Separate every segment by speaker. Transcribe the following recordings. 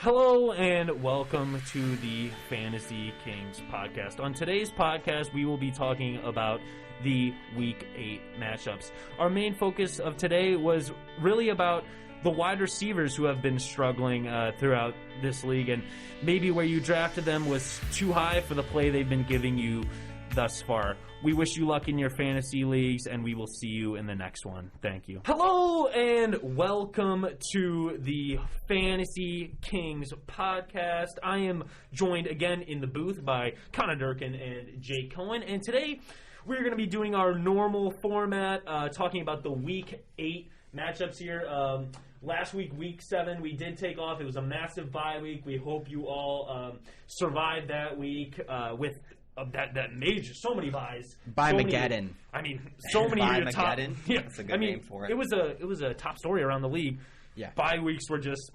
Speaker 1: Hello and welcome to the Fantasy Kings podcast. On today's podcast, we will be talking about the Week 8 matchups. Our main focus of today was really about the wide receivers who have been struggling throughout this league, and maybe where you drafted them was too high for the play they've been giving you thus far. We wish you luck in your fantasy leagues, and we will see you in the next one. Thank you. Hello, and welcome to the Fantasy Kings podcast. I am joined again in the booth by Connor Durkin and Jake Cohen, and today we're going to be doing our normal format, talking about the Week 8 matchups here. Last week, Week 7, we did take off. It was a massive bye week. We hope you all survived that week with that major, so many buys.
Speaker 2: Mageddon.
Speaker 1: So many top.
Speaker 2: Yeah, that's a good name for it.
Speaker 1: It was a top story around the league.
Speaker 2: Yeah,
Speaker 1: bye weeks were just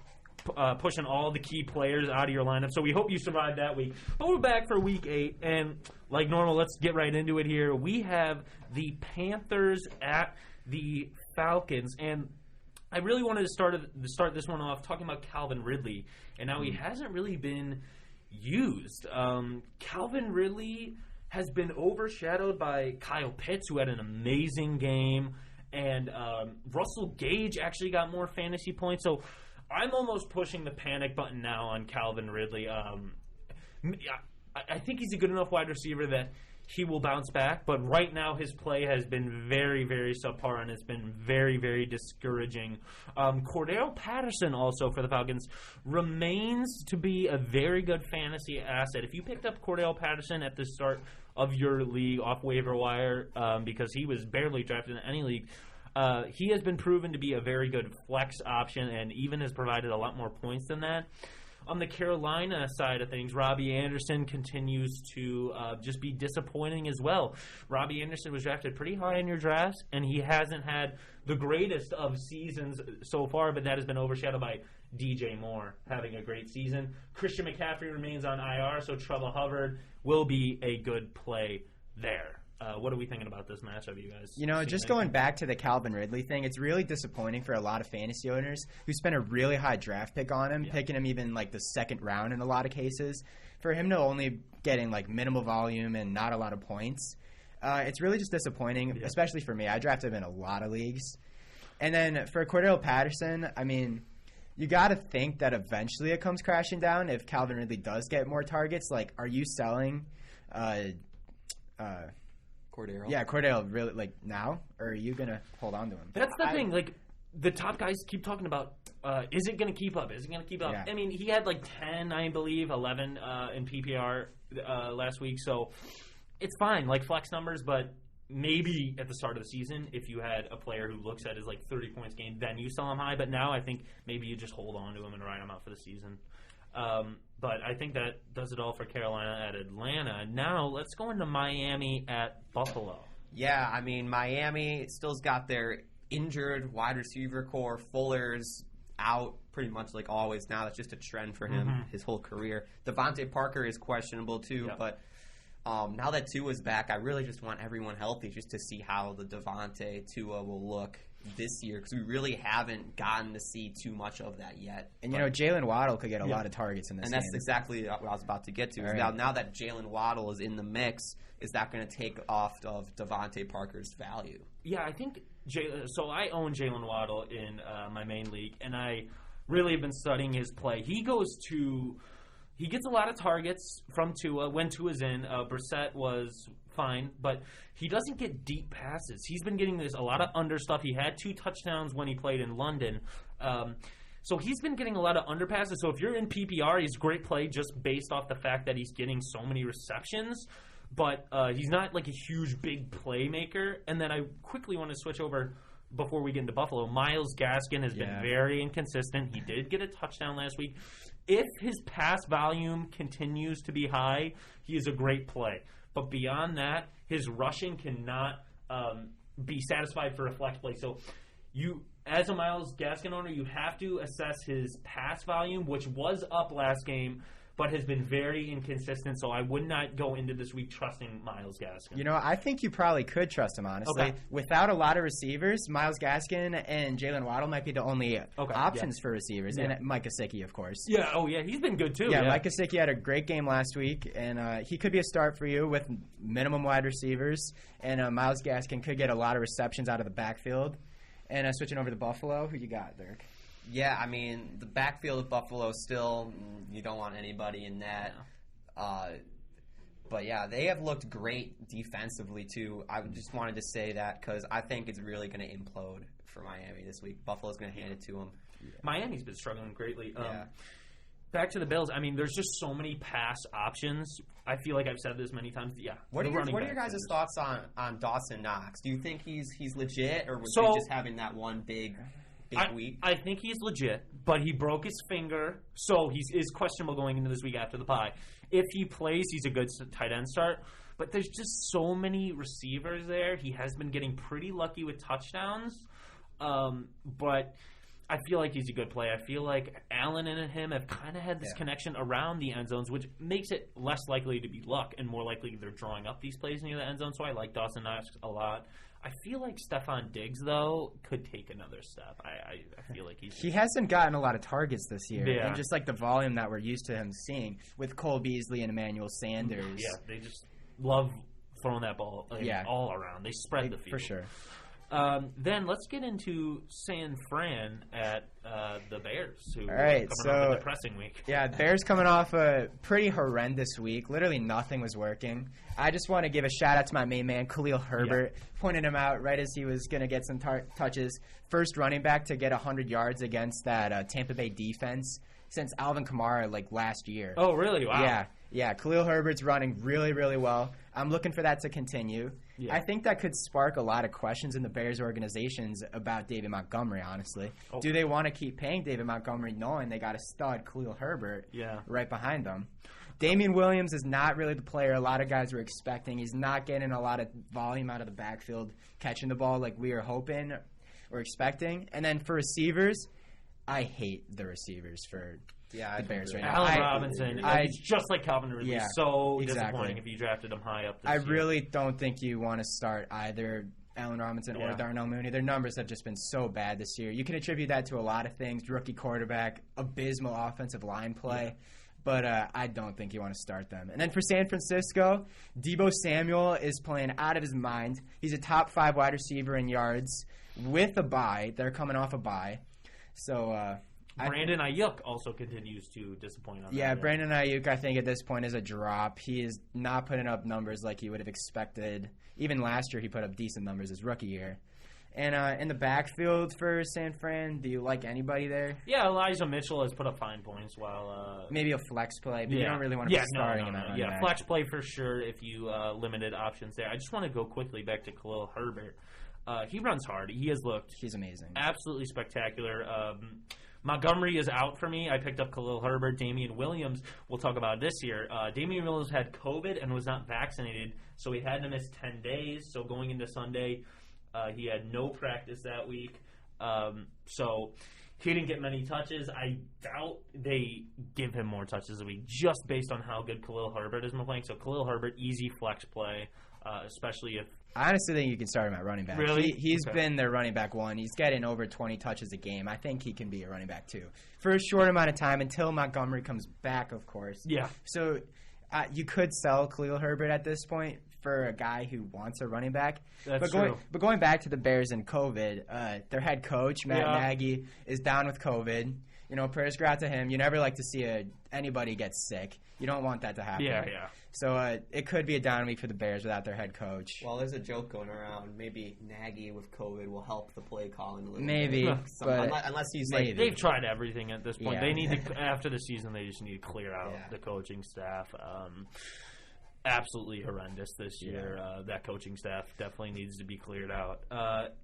Speaker 1: pushing all the key players out of your lineup. So we hope you survived that week. But we're back for Week 8, and like normal, let's get right into it here. We have the Panthers at the Falcons, and I really wanted to start this one off talking about Calvin Ridley, and now he hasn't really been used. Calvin Ridley has been overshadowed by Kyle Pitts, who had an amazing game, and Russell Gage actually got more fantasy points. So I'm almost pushing the panic button now on Calvin Ridley. I think he's a good enough wide receiver that he will bounce back, but right now his play has been very, very subpar, and it's been very, very discouraging. Cordell Patterson also for the Falcons remains to be a very good fantasy asset. If you picked up Cordell Patterson at the start of your league off waiver wire, because he was barely drafted in any league, he has been proven to be a very good flex option and even has provided a lot more points than that. On the Carolina side of things, Robbie Anderson continues to just be disappointing as well. Robbie Anderson was drafted pretty high in your drafts, and he hasn't had the greatest of seasons so far, but that has been overshadowed by DJ Moore having a great season. Christian McCaffrey remains on IR, so Khloe Herbert will be a good play there. What are we thinking about this matchup, you guys?
Speaker 2: Just going back to the Calvin Ridley thing, it's really disappointing for a lot of fantasy owners who spent a really high draft pick on him, picking him even like the second round in a lot of cases. For him to only getting like minimal volume and not a lot of points, it's really just disappointing, especially for me. I drafted him in a lot of leagues. And then for Cordell Patterson, you got to think that eventually it comes crashing down if Calvin Ridley does get more targets. Like, are you selling
Speaker 3: Cordell?
Speaker 2: Yeah, Cordell, really, now? Or are you going to hold on to him?
Speaker 1: That's the thing. The top guys keep talking about, is it going to keep up? Is it going to keep up?
Speaker 2: Yeah.
Speaker 1: He had 10, I believe, 11 in PPR last week. So it's fine, flex numbers, but maybe at the start of the season, if you had a player who looks at his 30 points game, then you sell him high. But now I think maybe you just hold on to him and ride him out for the season. But I think that does it all for Carolina at Atlanta. Now let's go into Miami at Buffalo.
Speaker 3: Yeah, Miami still's got their injured wide receiver core. Fuller's out pretty much like always now. That's just a trend for him his whole career. Devontae Parker is questionable too, but now that Tua's back, I really just want everyone healthy just to see how the Devontae Tua will look this year, because we really haven't gotten to see too much of that yet.
Speaker 2: And Jalen Waddle could get a lot of targets in this game.
Speaker 3: And that's exactly what I was about to get to. Right. Now that Jalen Waddle is in the mix, is that going to take off of Devontae Parker's value?
Speaker 1: Yeah, I think so I own Jalen Waddle in my main league, and I really have been studying his play. He gets a lot of targets from Tua when Tua's in. Brissett was fine, but he doesn't get deep passes. He's been getting a lot of under stuff. He had 2 touchdowns when he played in London. So he's been getting a lot of under passes. So if you're in PPR, he's a great play just based off the fact that he's getting so many receptions. But he's not a huge, big playmaker. And then I quickly want to switch over before we get into Buffalo. Myles Gaskin has been very inconsistent. He did get a touchdown last week. If his pass volume continues to be high, he is a great play. But beyond that, his rushing cannot be satisfied for a flex play. So you, as a Myles Gaskin owner, you have to assess his pass volume, which was up last game, but has been very inconsistent. So I would not go into this week trusting Myles Gaskin.
Speaker 2: You know, I think you probably could trust him, honestly.
Speaker 1: Okay.
Speaker 2: Without a lot of receivers, Myles Gaskin and Jalen Waddle might be the only options for receivers.
Speaker 1: Yeah.
Speaker 2: And Mike Gesicki, of course.
Speaker 1: Yeah, he's been good too.
Speaker 2: Yeah, Mike Gesicki had a great game last week, and he could be a start for you with minimum wide receivers. And Myles Gaskin could get a lot of receptions out of the backfield. And switching over to Buffalo, who you got, Dirk?
Speaker 3: Yeah, I mean, the backfield of Buffalo still, you don't want anybody in that. But, yeah, they have looked great defensively, too. I just wanted to say that because I think it's really going to implode for Miami this week. Buffalo's going to hand it to them.
Speaker 1: Yeah. Miami's been struggling greatly. Back to the Bills. I mean, there's just so many pass options. I feel like I've said this many times. Yeah.
Speaker 3: What are your guys' thoughts on Dawson Knox? Do you think he's legit, or was he just having that one big week?
Speaker 1: I think he's legit, but he broke his finger, so he is questionable going into this week after the bye. If he plays, he's a good tight end start. But there's just so many receivers there. He has been getting pretty lucky with touchdowns, but I feel like he's a good play. I feel like Allen and him have kind of had this connection around the end zones, which makes it less likely to be luck and more likely they're drawing up these plays near the end zone. So I like Dawson Knox a lot. I feel like Stephon Diggs, though, could take another step. I feel like he
Speaker 2: hasn't gotten a lot of targets this year.
Speaker 1: Yeah.
Speaker 2: And just like the volume that we're used to him seeing with Cole Beasley and Emmanuel Sanders.
Speaker 1: Yeah, they just love throwing that ball all around. They spread the field.
Speaker 2: For sure.
Speaker 1: Then let's get into San Fran at the Bears, who
Speaker 2: all right,
Speaker 1: coming off a depressing week.
Speaker 2: Yeah, Bears coming off a pretty horrendous week. Literally nothing was working. I just want to give a shout-out to my main man, Khloe Herbert. Pointed him out right as he was going to get some touches. First running back to get 100 yards against that Tampa Bay defense since Alvin Kamara, last year.
Speaker 1: Oh, really? Wow.
Speaker 2: Yeah. Khloe Herbert's running really, really well. I'm looking for that to continue. Yeah. I think that could spark a lot of questions in the Bears organizations about David Montgomery, honestly. Oh. Do they want to keep paying David Montgomery knowing they got a stud Khloe Herbert right behind them? Damien Williams is not really the player a lot of guys were expecting. He's not getting a lot of volume out of the backfield, catching the ball like we were hoping or expecting. And then for receivers, I hate the receivers for the Bears right now.
Speaker 1: Allen Robinson, he's just like Calvin Ridley.
Speaker 2: Yeah,
Speaker 1: disappointing if you drafted him high up this year.
Speaker 2: I really don't think you want to start either Allen Robinson or Darnell Mooney. Their numbers have just been so bad this year. You can attribute that to a lot of things. Rookie quarterback, abysmal offensive line play. Yeah. But I don't think you want to start them. And then for San Francisco, Deebo Samuel is playing out of his mind. He's a top 5 wide receiver in yards with a bye. They're coming off a bye. So
Speaker 1: Brandon Ayuk also continues to disappoint on that.
Speaker 2: Yeah, Brandon Ayuk, I think at this point is a drop. He is not putting up numbers like you would have expected. Even last year he put up decent numbers his rookie year. And in the backfield for San Fran, do you like anybody there?
Speaker 1: Yeah, Elijah Mitchell has put up fine points while...
Speaker 2: maybe a flex play, but you don't really want to be starting him at running back.
Speaker 1: Flex play for sure if you limited options there. I just want to go quickly back to Khloe Herbert. He runs hard. He has looked...
Speaker 2: He's amazing.
Speaker 1: Absolutely spectacular. Montgomery is out for me. I picked up Khloe Herbert. Damien Williams, we'll talk about this year. Damien Williams had COVID and was not vaccinated, so he had to miss 10 days. So going into Sunday... he had no practice that week, so he didn't get many touches. I doubt they give him more touches a week just based on how good Khloe Herbert is playing. So Khloe Herbert, easy flex play, especially if...
Speaker 2: I honestly think you can start him at running back.
Speaker 1: Really?
Speaker 2: He's been their running back one. He's getting over 20 touches a game. I think he can be a running back, too. For a short amount of time until Montgomery comes back, of course.
Speaker 1: Yeah.
Speaker 2: So you could sell Khloe Herbert at this point for a guy who wants a running back.
Speaker 1: That's true.
Speaker 2: But going back to the Bears and COVID, their head coach, Matt Nagy, is down with COVID. You know, prayers go out to him. You never like to see anybody get sick. You don't want that to happen.
Speaker 1: Yeah.
Speaker 2: So it could be a down week for the Bears without their head coach.
Speaker 3: Well, there's a joke going around. Maybe Nagy with COVID will help the play calling a little
Speaker 2: maybe,
Speaker 3: bit.
Speaker 2: But
Speaker 3: unless he's
Speaker 1: maybe. They've tried everything at this point.
Speaker 2: Yeah.
Speaker 1: They need to, after the season, they just need to clear out the coaching staff. Absolutely horrendous this year. That coaching staff definitely needs to be cleared out.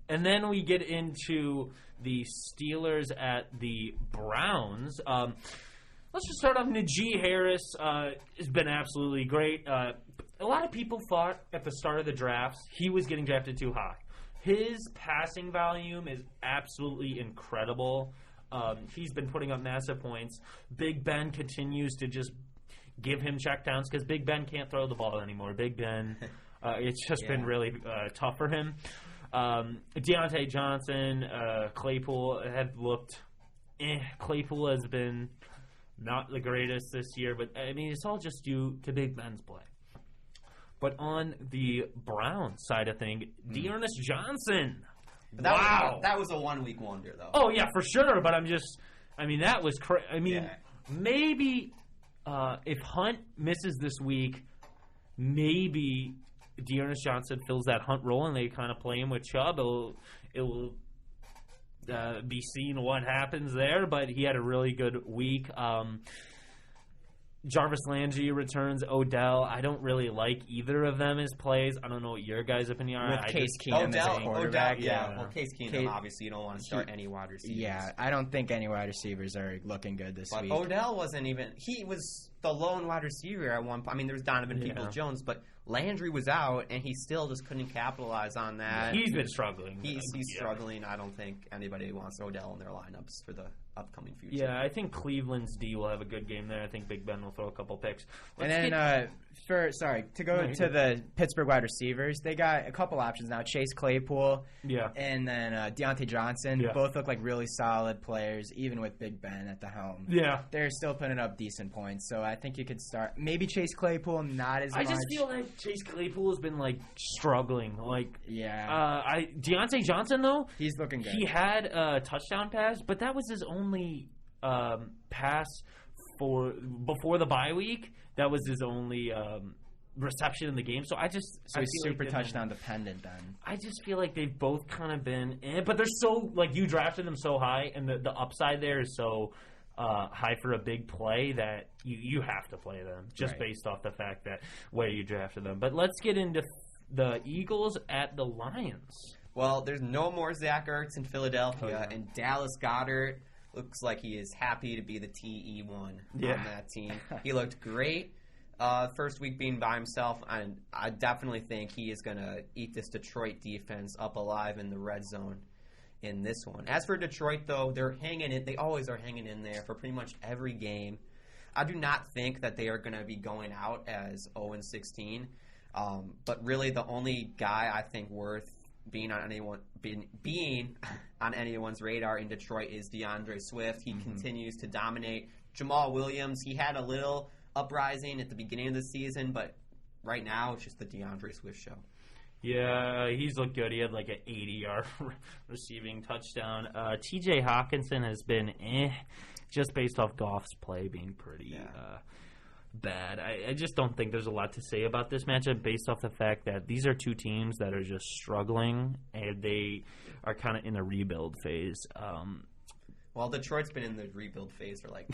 Speaker 1: And then we get into the Steelers at the Browns. Let's just start off. Najee Harris has been absolutely great. A lot of people thought at the start of the drafts he was getting drafted too high. His passing volume is absolutely incredible. He's been putting up massive points. Big Ben continues to just... give him checkdowns because Big Ben can't throw the ball anymore. Big Ben, it's just been really tough for him. Deante Johnson, Claypool have looked. Claypool has been not the greatest this year, but I mean it's all just due to Big Ben's play. But on the Browns side of things, Dearness Johnson.
Speaker 3: But that was a 1 week wonder, though.
Speaker 1: Oh yeah, for sure. But that was crazy. I mean, maybe if Hunt misses this week, maybe Dearness Johnson fills that Hunt role, and they kind of play him with Chubb. It will be seen what happens there. But he had a really good week. Jarvis Landry returns. Odell. I don't really like either of them as plays. I don't know what your guys' opinion are.
Speaker 2: With Case Keenum as a quarterback.
Speaker 3: Well, Case Keenum, obviously, you don't want to start any wide receivers.
Speaker 2: Yeah, I don't think any wide receivers are looking good this week.
Speaker 3: But Odell wasn't even – he was the lone wide receiver at one point. I mean, there was Donovan Peoples-Jones, but Landry was out, and he still just couldn't capitalize on that.
Speaker 1: He's been struggling.
Speaker 3: He's struggling. I don't think anybody wants Odell in their lineups for the upcoming future.
Speaker 1: Yeah, I think Cleveland's D will have a good game there. I think Big Ben will throw a couple picks.
Speaker 2: To go to the Pittsburgh wide receivers, they got a couple options now. Chase Claypool, and then Deante Johnson.
Speaker 1: Yeah.
Speaker 2: Both look like really solid players, even with Big Ben at the helm.
Speaker 1: Yeah,
Speaker 2: they're still putting up decent points. So I think you could start maybe Chase Claypool, not as much.
Speaker 1: I just feel like Chase Claypool has been struggling. Deontay Johnson though,
Speaker 2: he's looking good.
Speaker 1: He had a touchdown pass, but that was his only pass before the bye week. That was his only reception in the game. So
Speaker 2: he's super touchdown dependent then.
Speaker 1: I just feel like they've both kind of been, but they're so you drafted them so high, and the upside there is so high for a big play that you have to play them just based off the fact that where you drafted them. But let's get into the Eagles at the Lions.
Speaker 3: Well, there's no more Zach Ertz in Philadelphia, and Dallas Goedert looks like he is happy to be the TE1 on that team. He looked great first week being by himself, and I definitely think he is going to eat this Detroit defense up alive in the red zone in this one. As for Detroit, though, they're hanging in. They always are hanging in there for pretty much every game. I do not think that they are going to be going out as 0-16, but really the only guy I think worth being on anyone's radar in Detroit is Deandre Swift. He continues to dominate. Jamal Williams, he had a little uprising at the beginning of the season, but right now it's just the Deandre Swift show.
Speaker 1: Yeah, he's looked good. He had an 80-yard receiving touchdown. T.J. Hawkinson has been just based off Goff's play being pretty bad. I just don't think there's a lot to say about this matchup based off the fact that these are two teams that are just struggling, and they are kind of in a rebuild phase.
Speaker 3: Well, Detroit's been in the rebuild phase for the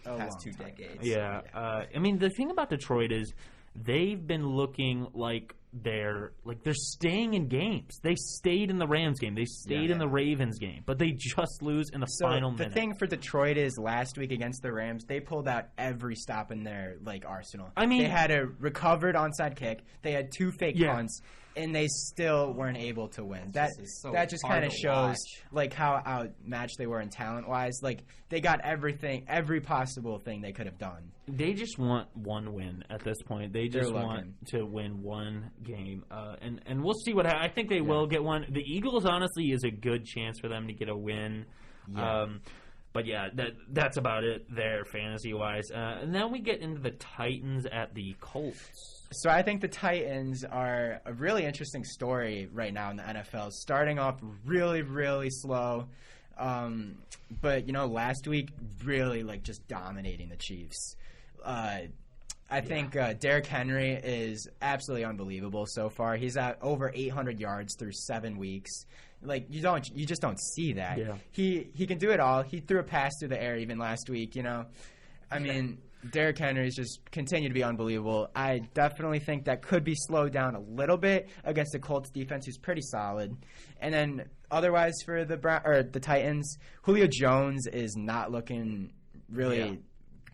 Speaker 3: past 2 decades.
Speaker 1: Yeah. I mean, the thing about Detroit is they've been looking like they're staying in games. They stayed in the Rams game. They stayed in the Ravens game, but they just lose in the final minute.
Speaker 2: The thing for Detroit is last week against the Rams, they pulled out every stop in their arsenal. I mean, they had a recovered onside kick. They had 2 fake punts, and they still weren't able to win. That just kind of shows how outmatched they were in talent wise. They got every possible thing they could have done.
Speaker 1: They just want one win at this point. They just want to win one game, and we'll see what happens. I think they will get one. The Eagles, honestly, is a good chance for them to get a win. Yeah. But that's about it there, fantasy-wise. And then we get into the Titans at the Colts.
Speaker 2: So I think the Titans are a really interesting story right now in the NFL. Starting off really, really slow. But, last week, really, just dominating the Chiefs. I think Derrick Henry is absolutely unbelievable so far. He's at over 800 yards through 7 weeks. You just don't see that. Yeah. He can do it all. He threw a pass through the air even last week. I mean, Derrick Henry's just continued to be unbelievable. I definitely think that could be slowed down a little bit against the Colts defense, who's pretty solid. And then otherwise for the Titans, Julio Jones is not looking really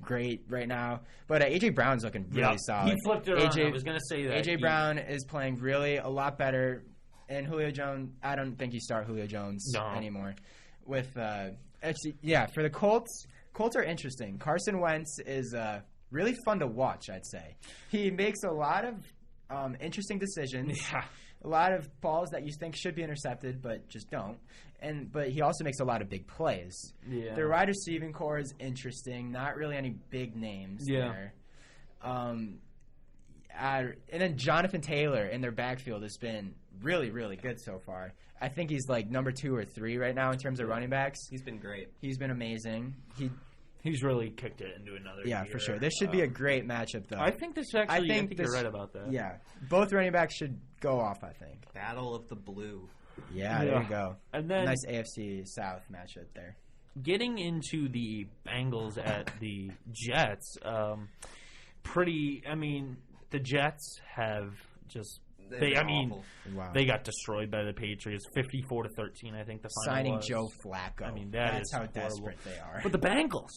Speaker 2: great right now, but A.J. Brown's looking really solid.
Speaker 1: He flipped it around. I was going to say that.
Speaker 2: A.J. Brown is playing really a lot better, and Julio Jones, I don't think you start Julio Jones anymore. For the Colts are interesting. Carson Wentz is really fun to watch, I'd say. He makes a lot of interesting decisions.
Speaker 1: Yeah.
Speaker 2: A lot of balls that you think should be intercepted, but just don't. But he also makes a lot of big plays.
Speaker 1: Yeah.
Speaker 2: Their wide receiving core is interesting. Not really any big names there. And then Jonathan Taylor in their backfield has been really, really good so far. I think he's like number 2 or 3 right now in terms of running backs.
Speaker 3: He's been great.
Speaker 2: He's been amazing.
Speaker 1: He's really kicked it into another
Speaker 2: Yeah,
Speaker 1: gear.
Speaker 2: for sure. This should be a great matchup, though.
Speaker 1: I think this actually. I think you're right about that.
Speaker 2: Yeah, both running backs should go off, I think.
Speaker 3: Battle of the Blue.
Speaker 2: Yeah, there you go.
Speaker 1: And then
Speaker 2: nice AFC South matchup there.
Speaker 1: Getting into the Bengals at the Jets, the Jets have just. They got destroyed by the Patriots, 54-13. I think the final
Speaker 2: signing
Speaker 1: was.
Speaker 2: Joe Flacco.
Speaker 1: That's
Speaker 2: how
Speaker 1: horrible.
Speaker 2: desperate they are.
Speaker 1: But the Bengals,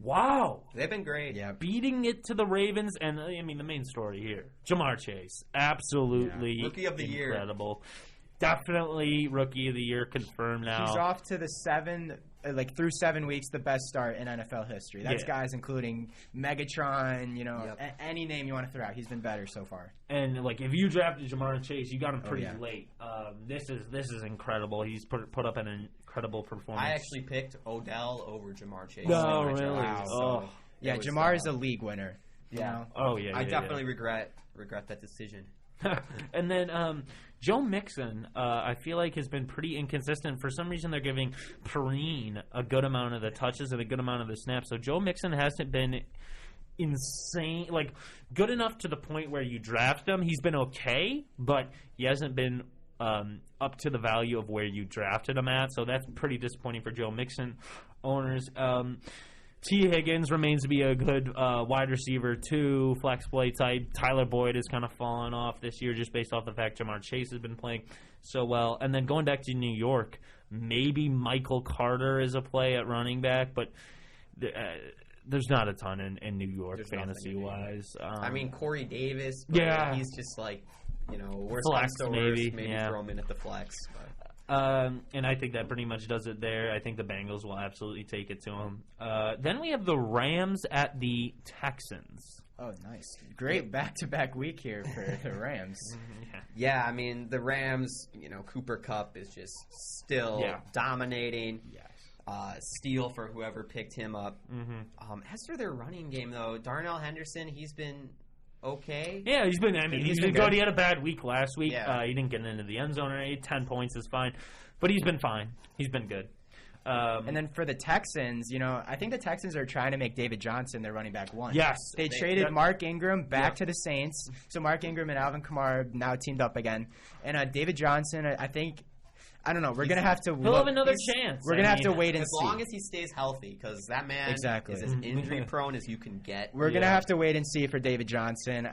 Speaker 1: wow,
Speaker 3: they've been great.
Speaker 2: Yeah,
Speaker 1: beating it to the Ravens, and the main story here, Jamar Chase, absolutely
Speaker 3: rookie of the year,
Speaker 1: incredible. Definitely rookie of the year confirmed now.
Speaker 2: He's off to the through 7 weeks, the best start in NFL history. That's guys including Megatron, any name you want to throw out. He's been better so far.
Speaker 1: And if you drafted Jamar Chase, you got him pretty late. This is incredible. He's put up an incredible performance.
Speaker 3: I actually picked Odell over Jamar Chase.
Speaker 1: No, really?
Speaker 2: Wow.
Speaker 1: Oh.
Speaker 2: Yeah, Jamar is a league winner.
Speaker 3: Yeah.
Speaker 1: Oh yeah.
Speaker 3: I definitely regret that decision.
Speaker 1: And then Joe Mixon, I feel like has been pretty inconsistent. For some reason, they're giving Perrine a good amount of the touches and a good amount of the snaps. So Joe Mixon hasn't been insane, good enough to the point where you draft him. He's been okay, but he hasn't been up to the value of where you drafted him at. So that's pretty disappointing for Joe Mixon owners. T. Higgins remains to be a good wide receiver, too. Flex play type. Tyler Boyd has kind of fallen off this year just based off the fact Jamar Chase has been playing so well. And then going back to New York, maybe Michael Carter is a play at running back, but there's not a ton in New York fantasy-wise.
Speaker 3: Corey Davis. He's just worst
Speaker 1: flex,
Speaker 3: comes to
Speaker 1: maybe.
Speaker 3: Worst, maybe throw him in at the flex. But.
Speaker 1: And I think that pretty much does it there. I think the Bengals will absolutely take it to them. Then we have the Rams at the Texans.
Speaker 2: Oh, nice. Great back-to-back week here for the Rams.
Speaker 3: Yeah, the Rams, Cooper Kupp is just still dominating.
Speaker 2: Yes.
Speaker 3: Steal for whoever picked him up.
Speaker 1: Mm-hmm.
Speaker 3: As for their running game, though, Darnell Henderson, he's been okay.
Speaker 1: Yeah, he's been good.
Speaker 2: Good.
Speaker 1: He had a bad week last week.
Speaker 3: Yeah.
Speaker 1: He didn't get into the end zone or anything. 10 points is fine. But he's been fine. He's been good.
Speaker 2: And then for the Texans, I think the Texans are trying to make David Johnson their running back 1.
Speaker 1: Yes.
Speaker 2: They traded Mark Ingram back to the Saints. So Mark Ingram and Alvin Kamara now teamed up again. And David Johnson, I think... I don't know. We're going to have to...
Speaker 1: He'll have another chance.
Speaker 2: We're going to have to wait and see.
Speaker 3: As long as he stays healthy, because that man is as injury-prone as you can get.
Speaker 2: We're going to have to wait and see for David Johnson.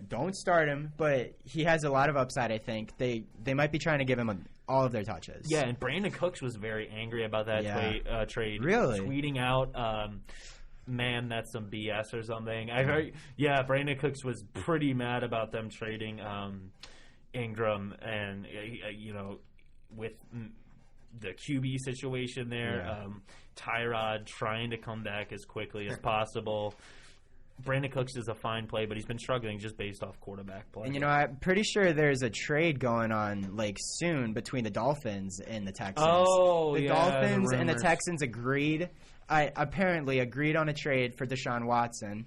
Speaker 2: Don't start him, but he has a lot of upside, I think. They might be trying to give him all of their touches.
Speaker 1: Yeah, and Brandon Cooks was very angry about that trade.
Speaker 2: Really?
Speaker 1: Tweeting out... man, that's some BS or something. I heard, Brandon Cooks was pretty mad about them trading Ingram and, with the QB situation there, Tyrod trying to come back as quickly as possible. Brandon Cooks is a fine play, but he's been struggling just based off quarterback play.
Speaker 2: And, I'm pretty sure there's a trade going on, soon between the Dolphins and the Texans.
Speaker 1: Oh,
Speaker 2: the Dolphins and the Texans apparently agreed on a trade for Deshaun Watson.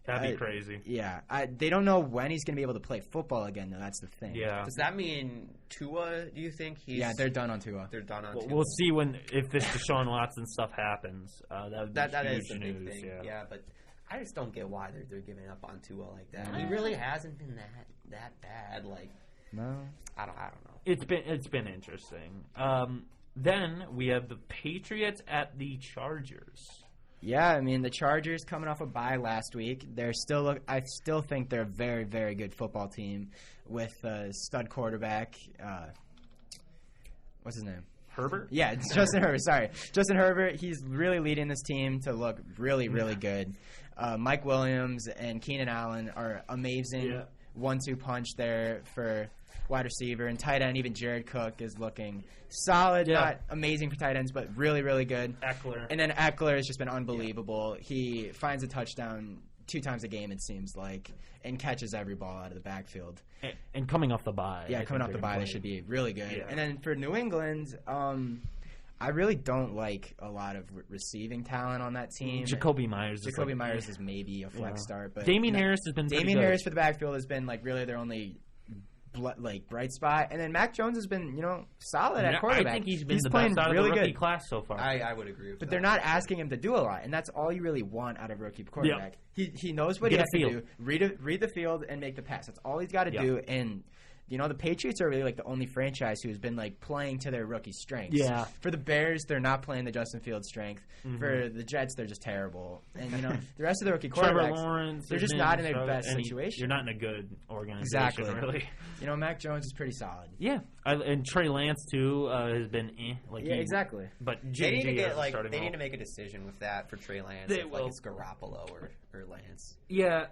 Speaker 1: That'd be crazy.
Speaker 2: Yeah. They don't know when he's going to be able to play football again, though. That's the thing.
Speaker 1: Yeah.
Speaker 3: Does that mean Tua, do you think?
Speaker 2: Yeah, they're done on Tua.
Speaker 3: They're done on Tua.
Speaker 1: We'll see if this Deshaun Watson stuff happens. That
Speaker 3: is
Speaker 1: huge
Speaker 3: a big
Speaker 1: news.
Speaker 3: thing. Yeah, but I just don't get why they're giving up on Tua like that. He really hasn't been that bad.
Speaker 2: No.
Speaker 3: I don't know.
Speaker 1: It's been interesting. Then we have the Patriots at the Chargers.
Speaker 2: Yeah, the Chargers coming off a bye last week. I still think they're a very, very good football team with a stud quarterback. What's his name?
Speaker 1: Herbert?
Speaker 2: Yeah, it's Justin Herbert. Sorry. Justin Herbert, he's really leading this team to look really, really good. Mike Williams and Keenan Allen are amazing 1-2 punch there for wide receiver. And tight end, even Jared Cook is looking solid.
Speaker 1: Yeah.
Speaker 2: Not amazing for tight ends, but really, really good.
Speaker 1: Eckler.
Speaker 2: And then Eckler has just been unbelievable. He finds a touchdown 2 times a game, it seems like, and catches every ball out of the backfield.
Speaker 1: And coming off the bye.
Speaker 2: Yeah, coming off the bye, they should be really good.
Speaker 1: Yeah.
Speaker 2: And then for New England, I really don't like a lot of receiving talent on that team.
Speaker 1: Jacoby Myers.
Speaker 2: Myers is maybe a flex start, but
Speaker 1: Damien Harris has been
Speaker 2: Damien Harris for the backfield has been really their only bright spot, and then Mac Jones has been solid at quarterback.
Speaker 1: I think he's been the
Speaker 2: playing
Speaker 1: best out
Speaker 2: really
Speaker 1: of the rookie
Speaker 2: good
Speaker 1: class so far.
Speaker 3: I would agree with that.
Speaker 2: But they're not asking him to do a lot, and that's all you really want out of a rookie quarterback. He knows what he has to do. Read the field and make the pass. That's all he's got to do. And the Patriots are really the only franchise who's been playing to their rookie strengths.
Speaker 1: Yeah.
Speaker 2: For the Bears, they're not playing the Justin Fields strength.
Speaker 1: Mm-hmm.
Speaker 2: For the Jets, they're just terrible. And the rest of the rookie
Speaker 1: Trevor
Speaker 2: quarterbacks,
Speaker 1: Lawrence,
Speaker 2: they're just not in their best situation.
Speaker 1: You're not in a good organization,
Speaker 2: exactly.
Speaker 1: really.
Speaker 2: Mac Jones is pretty solid.
Speaker 1: Yeah, and Trey Lance too has been
Speaker 2: exactly.
Speaker 1: But
Speaker 3: they need to they need to make a decision with that for Trey Lance.
Speaker 1: They
Speaker 3: if,
Speaker 1: will.
Speaker 3: It's Garoppolo or Lance.
Speaker 1: Yeah.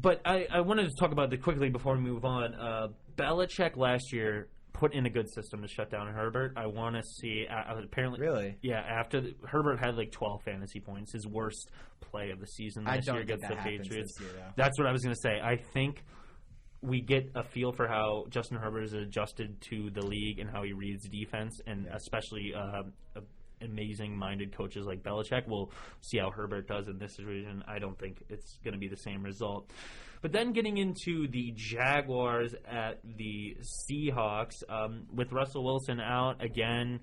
Speaker 1: But I wanted to talk about it quickly before we move on. Belichick last year put in a good system to shut down Herbert. I want to see apparently.
Speaker 2: Really?
Speaker 1: Yeah. After Herbert had 12 fantasy points, his worst play of the season last year against the Patriots.
Speaker 2: This year,
Speaker 1: that's what I was going to say. I think we get a feel for how Justin Herbert is adjusted to the league and how he reads defense, and especially amazing-minded coaches like Belichick. We'll see how Herbert does in this situation. I don't think it's going to be the same result. But then getting into the Jaguars at the Seahawks, with Russell Wilson out again,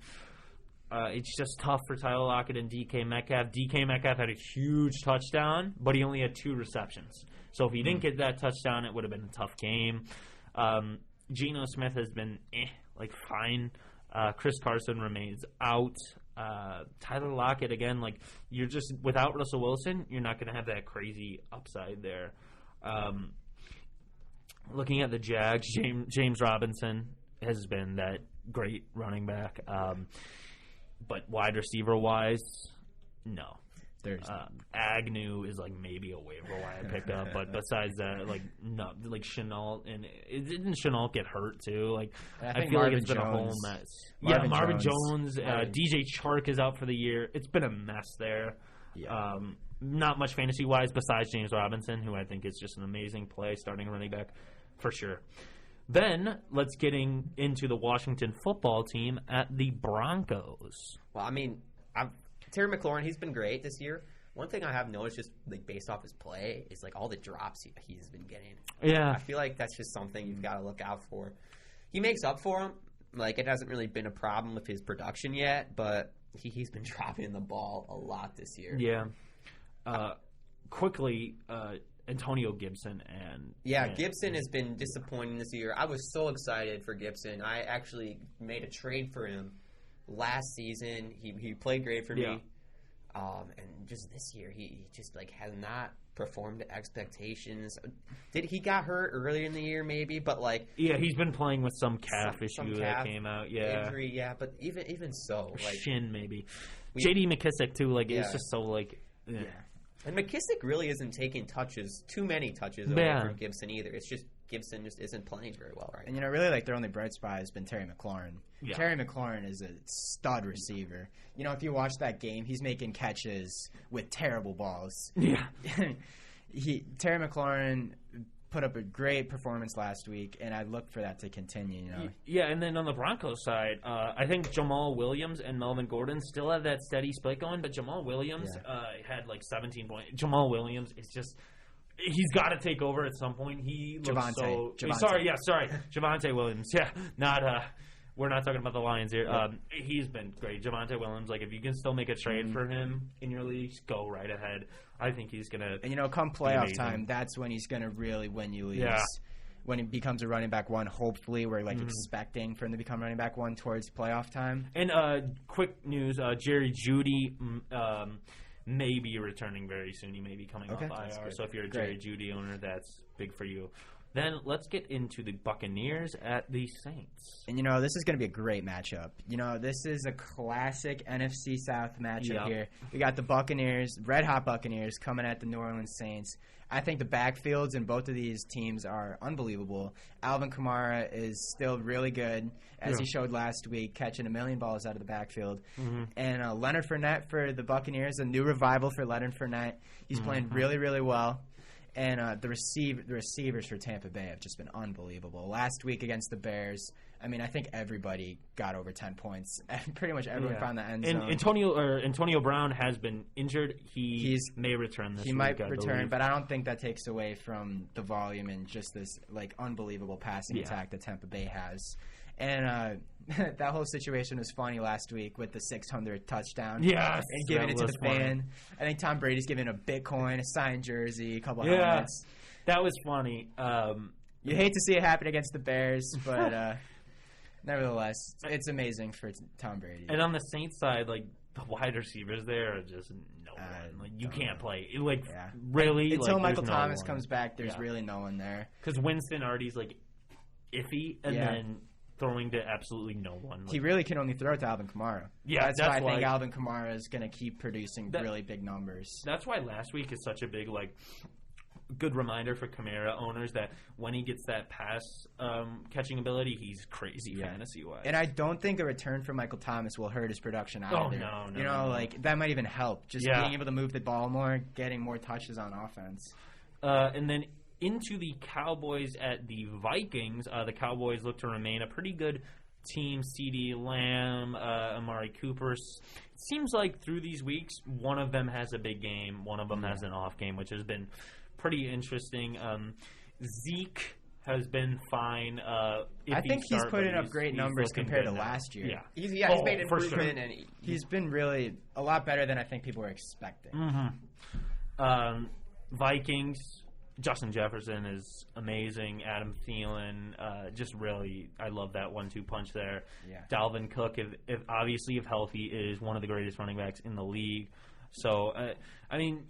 Speaker 1: it's just tough for Tyler Lockett and DK Metcalf. DK Metcalf had a huge touchdown, but he only had 2 receptions. So if he didn't get that touchdown, it would have been a tough game. Geno Smith has been fine. Chris Carson remains out. Tyler Lockett, again, you're just, without Russell Wilson, you're not going to have that crazy upside there. Looking at the Jags, James Robinson has been that great running back. But wide receiver-wise, no. Agnew is maybe a waiver wire pickup, but besides that, no, Chenault, and didn't Chenault get hurt too? I feel
Speaker 2: Marvin
Speaker 1: it's been
Speaker 2: Jones,
Speaker 1: a whole mess. Marvin Jones, DJ Chark is out for the year. It's been a mess there.
Speaker 2: Yeah.
Speaker 1: Not much fantasy wise besides James Robinson, who I think is just an amazing play, starting running back for sure. Then let's get into the Washington football team at the Broncos.
Speaker 3: Well, I mean, Terry McLaurin, he's been great this year. One thing I have noticed, just based off his play, is all the drops he's been getting.
Speaker 1: Yeah,
Speaker 3: I feel like that's just something you've got to look out for. He makes up for him. It hasn't really been a problem with his production yet, but he's been dropping the ball a lot this year.
Speaker 1: Yeah. Quickly, Antonio Gibson
Speaker 3: Gibson has been disappointing this year. I was so excited for Gibson. I actually made a trade for him last season. He played great for me. And just this year, he just has not performed to expectations. He got hurt earlier in the year, maybe, but
Speaker 1: he's been playing with some calf issue that came out. Yeah,
Speaker 3: injury. Yeah, but even so,
Speaker 1: shin maybe. J.D. McKissick too. It's just so yeah.
Speaker 3: And McKissick really isn't taking too many touches away from Gibson either. It's just Gibson just isn't playing very well right now.
Speaker 2: And really their only bright spot has been Terry McLaurin.
Speaker 1: Yeah.
Speaker 2: Terry McLaurin is a stud receiver. If you watch that game, he's making catches with terrible balls.
Speaker 1: Yeah.
Speaker 2: Terry McLaurin put up a great performance last week, and I look for that to continue.
Speaker 1: Yeah, and then on the Broncos side, I think Jamal Williams and Melvin Gordon still have that steady split going, but Jamal Williams had 17 points. Jamal Williams is just... He's got to take over at some point. He looks Javonte Williams. Yeah, we're not talking about the Lions here.
Speaker 2: Yeah.
Speaker 1: He's been great. Javonte Williams, if you can still make a trade for him in your leagues, go right ahead. I think he's going to...
Speaker 2: And, come playoff time, that's when he's going to really win you leagues.
Speaker 1: Yeah.
Speaker 2: When he becomes a running back one, hopefully we're expecting for him to become running back one towards playoff time.
Speaker 1: And quick news, Jerry Jeudy... may be returning very soon. He may be coming off IR. So if you're a Jerry Jeudy owner, that's big for you. Then let's get into the Buccaneers at the Saints.
Speaker 2: And, this is going to be a great matchup. This is a classic NFC South matchup here. We got the Buccaneers, red-hot Buccaneers, coming at the New Orleans Saints. I think the backfields in both of these teams are unbelievable. Alvin Kamara is still really good, as he showed last week, catching 1 million balls out of the backfield. And Leonard Fournette for the Buccaneers, a new revival for Leonard Fournette. He's playing really, really well. And the receivers for Tampa Bay have just been unbelievable. Last week against the Bears, I think everybody got over 10 points. Pretty much everyone found the end zone.
Speaker 1: And Antonio Brown has been injured. He may return this week.
Speaker 2: He might return, but I don't think that takes away from the volume and just this unbelievable passing attack that Tampa Bay has. And that whole situation was funny last week with the 600 touchdown.
Speaker 1: Yes,
Speaker 2: and giving it to the fan. I think Tom Brady's giving a Bitcoin, a signed jersey, a couple of helmets.
Speaker 1: That was funny.
Speaker 2: You hate to see it happen against the Bears, but nevertheless, it's amazing for Tom Brady.
Speaker 1: And on the Saints side, the wide receivers there are just no one. You can't play. Really?
Speaker 2: Until Michael Thomas comes back, there's really no one there.
Speaker 1: Because Winston already's iffy, and then throwing to absolutely no one.
Speaker 2: He really can only throw to Alvin Kamara.
Speaker 1: Yeah,
Speaker 2: that's why I think Alvin Kamara is going to keep producing really big numbers.
Speaker 1: That's why last week is such a big, good reminder for Kamara owners that when he gets that pass catching ability, he's crazy fantasy-wise.
Speaker 2: And I don't think a return from Michael Thomas will hurt his production either.
Speaker 1: Oh, no.
Speaker 2: That might even help. Just being able to move the ball more, getting more touches on offense.
Speaker 1: And then into the Cowboys at the Vikings. The Cowboys look to remain a pretty good team. CeeDee Lamb, Amari Cooper. It seems like through these weeks, one of them has a big game, one of them has an off game, which has been pretty interesting. Zeke has been fine.
Speaker 2: I think he's putting up great numbers compared to last year.
Speaker 3: Yeah, he's made improvement, sure. And
Speaker 2: he's been really a lot better than I think people were expecting.
Speaker 1: Vikings. Justin Jefferson is amazing. Adam Thielen, just really, I love that 1-2 punch there.
Speaker 2: Yeah.
Speaker 1: Dalvin Cook, if healthy, is one of the greatest running backs in the league. So,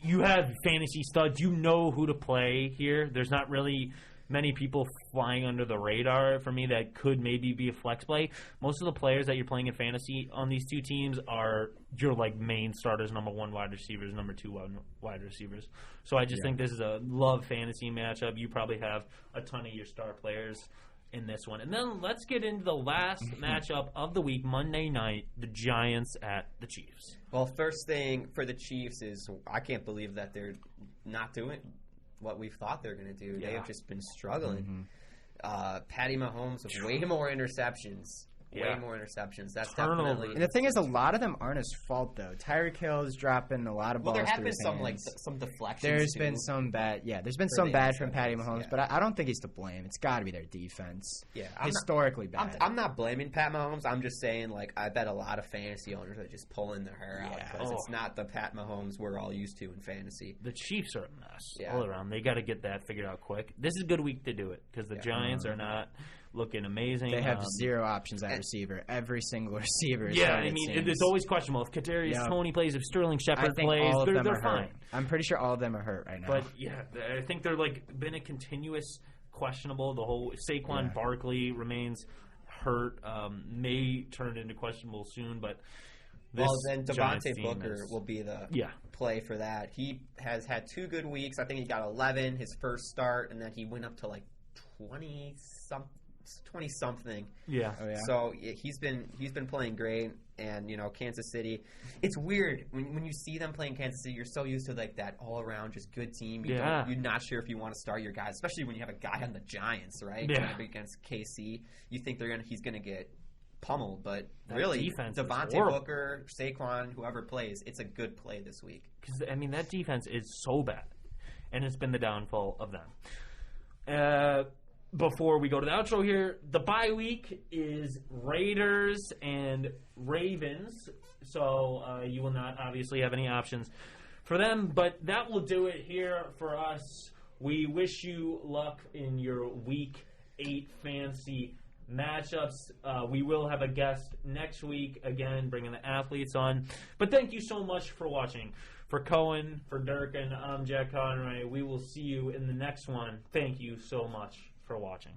Speaker 1: you have fantasy studs. You know who to play here. There's not really many people flying under the radar for me that could maybe be a flex play. Most of the players that you're playing in fantasy on these two teams are your main starters, number 1 wide receivers, number 2 wide receivers. So I just think this is a love fantasy matchup. You probably have a ton of your star players in this one. And then let's get into the last matchup of the week, Monday night, the Giants at the Chiefs.
Speaker 3: Well, first thing for the Chiefs is I can't believe that they're not doing what we thought they were going to do. They have just been struggling. Patty Mahomes with way more interceptions. Way more interceptions. That's definitely.
Speaker 2: And the thing is, a lot of them aren't his fault, though. Tyreek Hill is dropping a lot of balls.
Speaker 3: Well, there have been
Speaker 2: some
Speaker 3: some deflections.
Speaker 2: There's been some bad. Yeah, there's been some bad from Patty Mahomes, but I don't think he's to blame. It's got to be their defense.
Speaker 3: Yeah,
Speaker 2: historically bad.
Speaker 3: I'm not blaming Pat Mahomes. I'm just saying, I bet a lot of fantasy owners are just pulling their hair out because it's not the Pat Mahomes we're all used to in fantasy.
Speaker 1: The Chiefs are a mess all around. They got to get that figured out quick. This is a good week to do it because the Giants are not looking amazing.
Speaker 2: They have zero options at receiver. Every single receiver is
Speaker 1: it's always questionable. If Kadarius Toney plays, if Sterling Shepard plays, they're fine.
Speaker 2: I'm pretty sure all of them are hurt right now.
Speaker 1: But, I think they're, been a continuous questionable. The whole Saquon Barkley remains hurt, may turn into questionable soon, but
Speaker 3: then Devontae Booker will be the play for that. He has had 2 good weeks. I think he got 11 his first start, and then he went up to 20-something.
Speaker 1: Yeah.
Speaker 2: Oh, yeah.
Speaker 3: So he's been playing great, and Kansas City. It's weird when you see them playing Kansas City. You're so used to that all around just good team. You're not sure if you want to start your guys, especially when you have a guy on the Giants, right?
Speaker 1: Yeah.
Speaker 3: Against KC, you think he's gonna get pummeled, but really Devontae Booker, Saquon, whoever plays, it's a good play this week.
Speaker 1: Because that defense is so bad, and it's been the downfall of them. Before we go to the outro here, the bye week is Raiders and Ravens, so you will not obviously have any options for them, but that will do it here for us. We wish you luck in your Week 8 fantasy matchups. We will have a guest next week, again, bringing the athletes on. But thank you so much for watching. For Cohen, for Durkin, I'm Jack Conroy. We will see you in the next one. Thank you so much for watching.